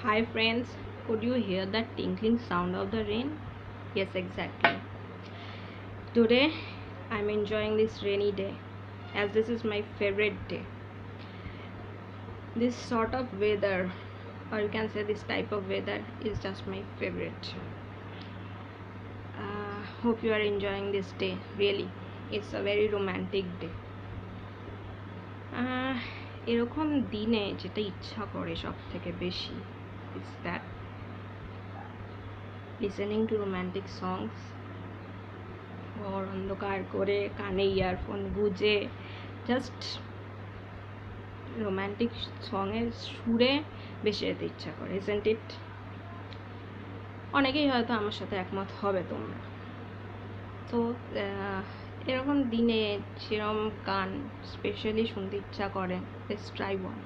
Hi friends, could you hear that tinkling sound of the rain? Yes, exactly. Today I'm enjoying this rainy day as this is my favorite day. This sort of weather, or you can say this type of weather, is just my favorite. Hope you are enjoying this day. Really, it's a very romantic day. এরকম দিনে যেটা ইচ্ছা করে সব থেকে বেশি is that listening to romantic songs ঘর অন্ধকার করে কানে ইয়ারফোন গুঁজে জাস্ট রোম্যান্টিক সঙের সুরে বেশি যেতে ইচ্ছা করে isn't it? অনেকেই হয়তো আমার সাথে একমত হবে তোমরা তো এরকম দিনে সেরকম গান স্পেশালি শুনতে ইচ্ছা করে লেটস ট্রাই ওয়ান